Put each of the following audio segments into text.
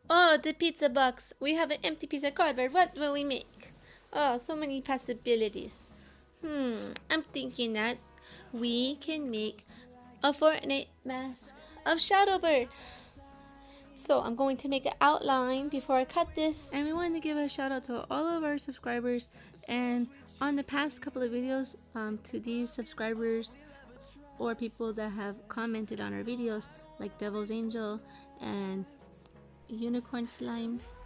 Oh, the pizza box. We have an empty piece of cardboard. What will we make? Oh, so many possibilities. I'm thinking that we can make a Fortnite mask of Shadowbird. So I'm going to make an outline before I cut this. And we want to give a shout out to all of our subscribers. And on the past couple of videos, to these subscribers or people that have commented on our videos, like Devil's Angel and Unicorn Slimes,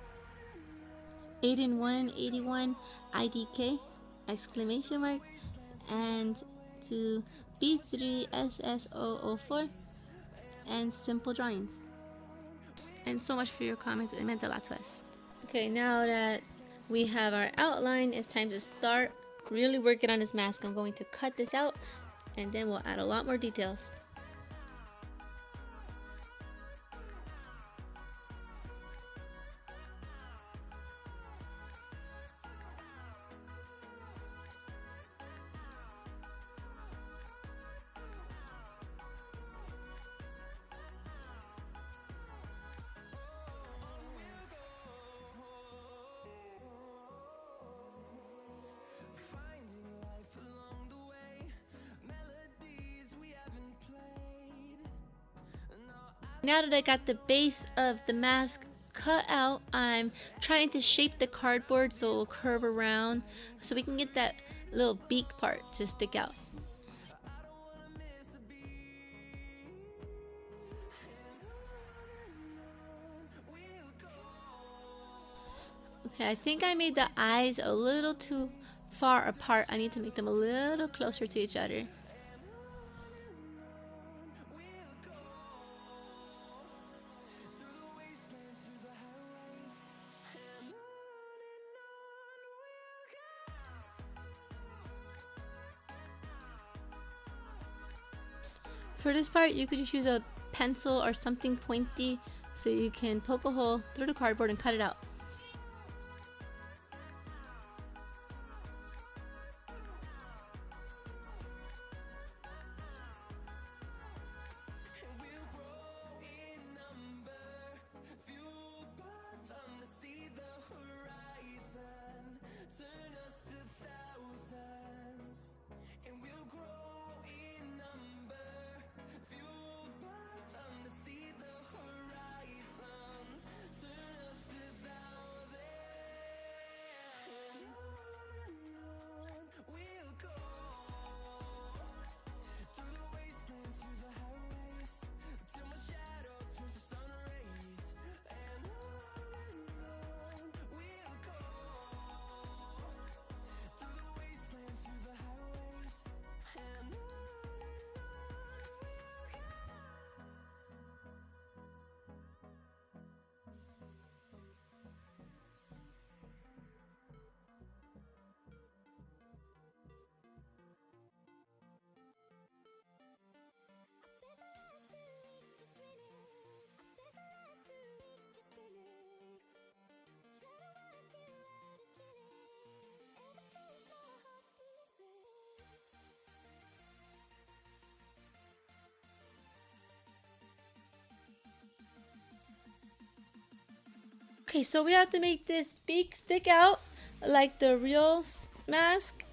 Aiden181, IDK, exclamation mark, and to B3SSO04 and Simple Drawings. And so much for your comments. It meant a lot to us. Okay, now that we have our outline, it's time to start really working on this mask. I'm going to cut this out and then we'll add a lot more details. Now that I got the base of the mask cut out, I'm trying to shape the cardboard so it will curve around so we can get that little beak part to stick out. Okay, I think I made the eyes a little too far apart. I need to make them a little closer to each other. For this part, you could just use a pencil or something pointy so you can poke a hole through the cardboard and cut it out. Okay, so we have to make this beak stick out like the real mask.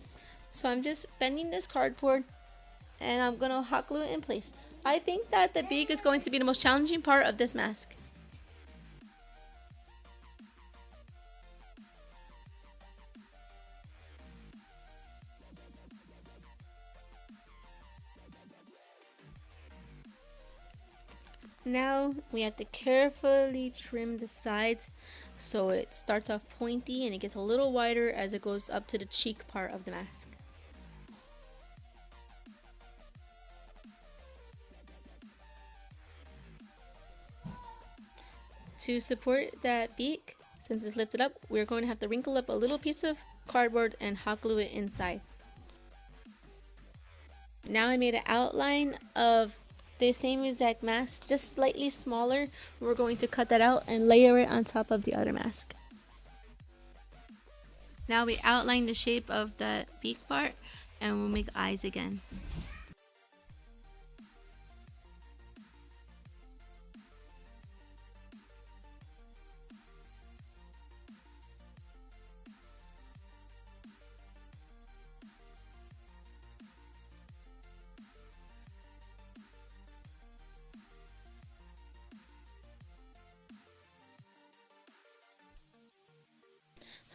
So I'm just bending this cardboard and I'm gonna hot glue it in place. I think that the beak is going to be the most challenging part of this mask. Now we have to carefully trim the sides so it starts off pointy and it gets a little wider as it goes up to the cheek part of the mask. To support that beak, since it's lifted up, we're going to have to wrinkle up a little piece of cardboard and hot glue it inside. Now I made an outline of the same exact mask, just slightly smaller. We're going to cut that out and layer it on top of the other mask. Now we outline the shape of the beak part and we'll make eyes again.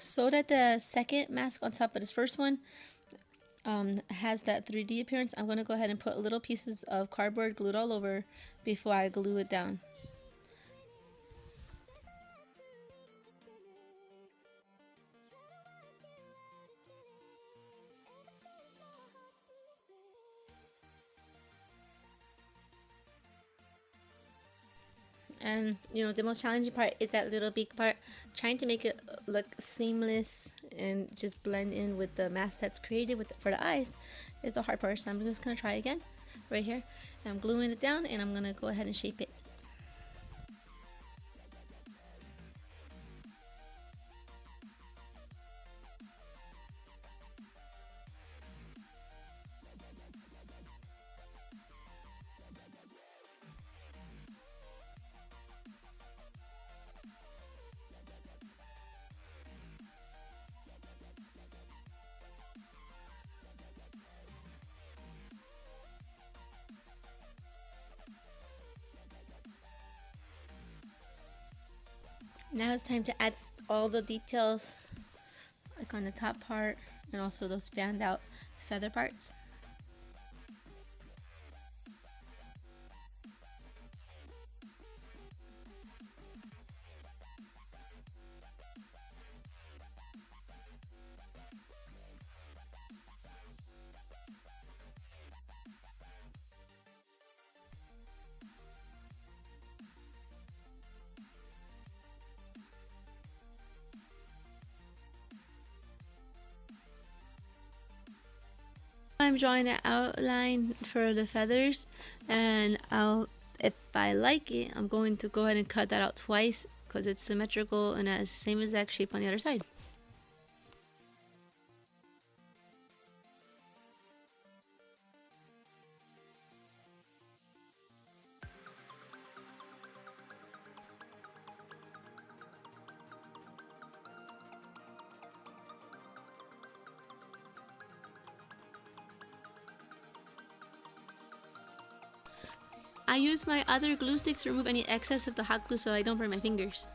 so that the second mask on top of this first one has that 3D appearance, I'm going to go ahead and put little pieces of cardboard glued all over before I glue it down. And the most challenging part is that little beak part. Trying to make it look seamless and just blend in with the mask that's created for the eyes is the hard part. So I'm just going to try again right here. And I'm gluing it down, and I'm going to go ahead and shape it. Now it's time to add all the details, like on the top part and also those fanned out feather parts. I'm drawing an outline for the feathers, and if I like it, I'm going to go ahead and cut that out twice because it's symmetrical and has the same exact shape on the other side. I use my other glue sticks to remove any excess of the hot glue so I don't burn my fingers.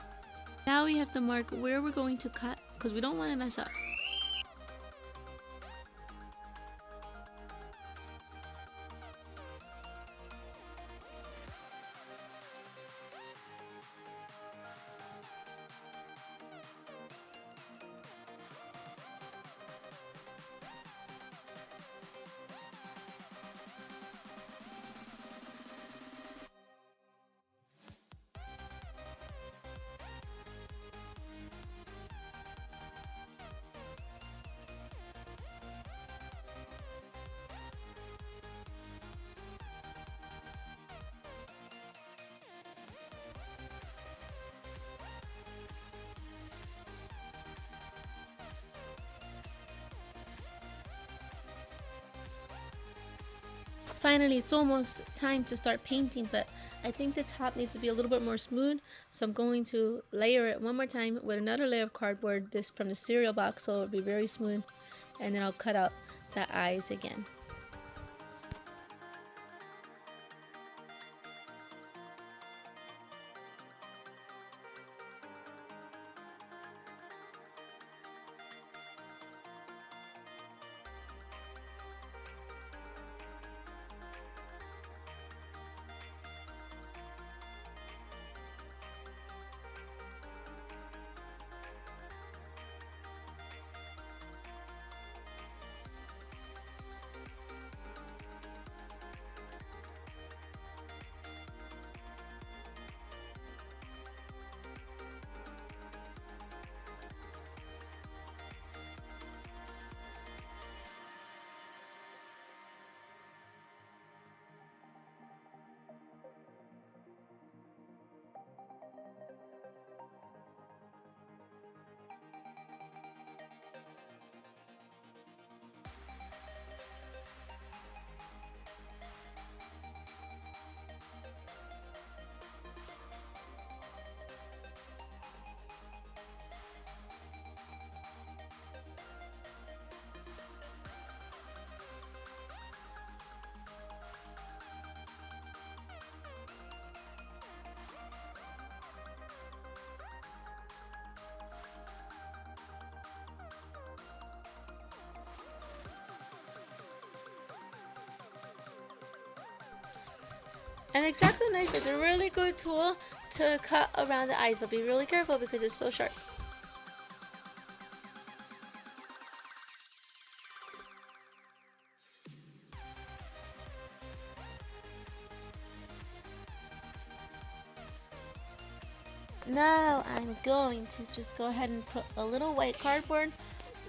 Now we have to mark where we're going to cut because we don't want to mess up. Finally, it's almost time to start painting, but I think the top needs to be a little bit more smooth, so I'm going to layer it one more time with another layer of cardboard, this from the cereal box, so it'll be very smooth, and then I'll cut out the eyes again. An X-Acto knife is a really good tool to cut around the eyes, but be really careful because it's so sharp. Now I'm going to just go ahead and put a little white cardboard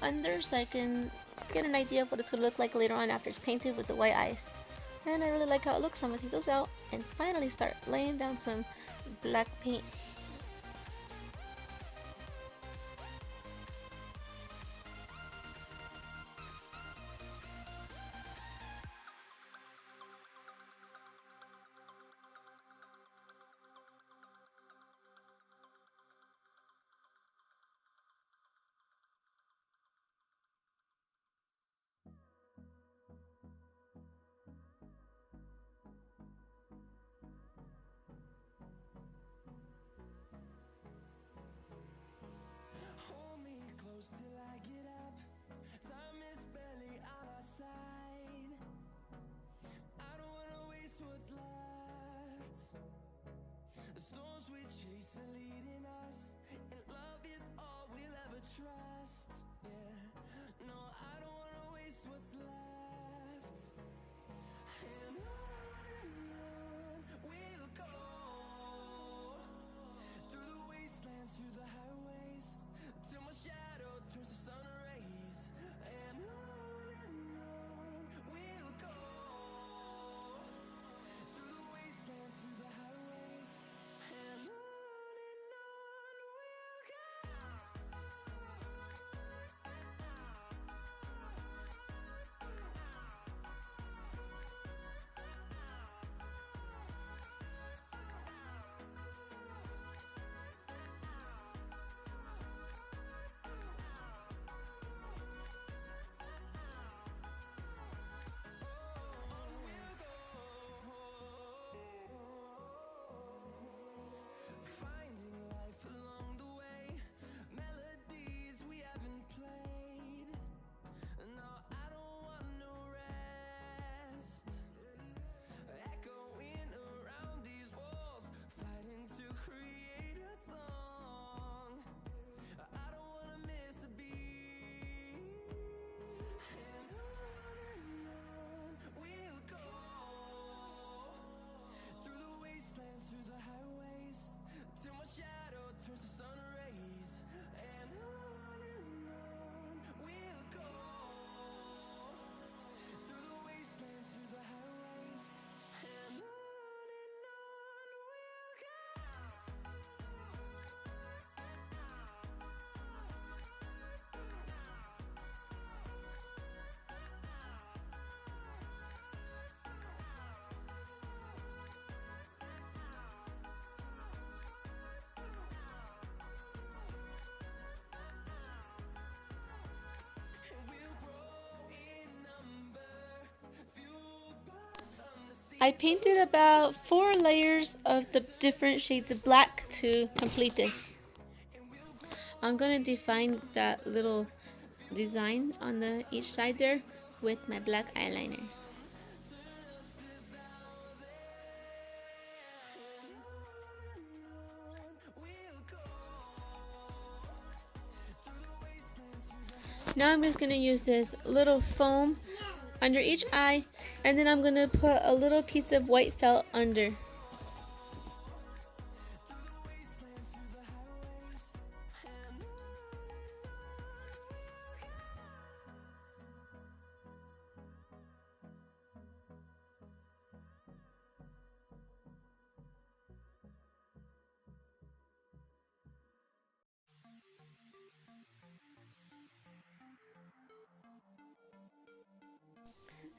under so I can get an idea of what it's going to look like later on after it's painted with the white eyes. And I really like how it looks, so I'm going to take those out and finally start laying down some black paint. I painted about 4 layers of the different shades of black to complete this. I'm going to define that little design on the each side there with my black eyeliner. Now I'm just going to use this little foam under each eye, and then I'm going to put a little piece of white felt under.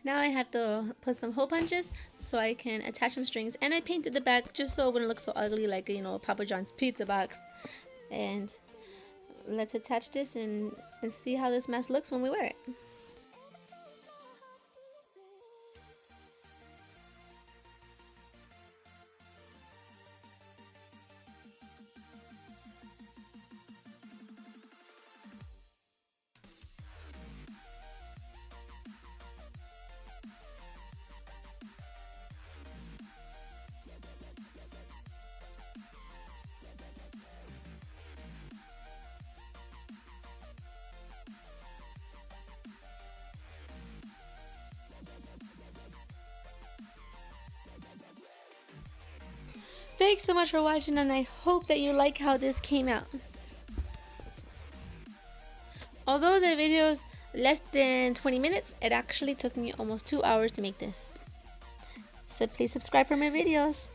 Now I have to put some hole punches so I can attach some strings, and I painted the back just so it wouldn't look so ugly like, you know, Papa John's pizza box. And let's attach this and see how this mess looks when we wear it. Thanks so much for watching, and I hope that you like how this came out. Although the video is less than 20 minutes, it actually took me almost 2 hours to make this. So please subscribe for more videos.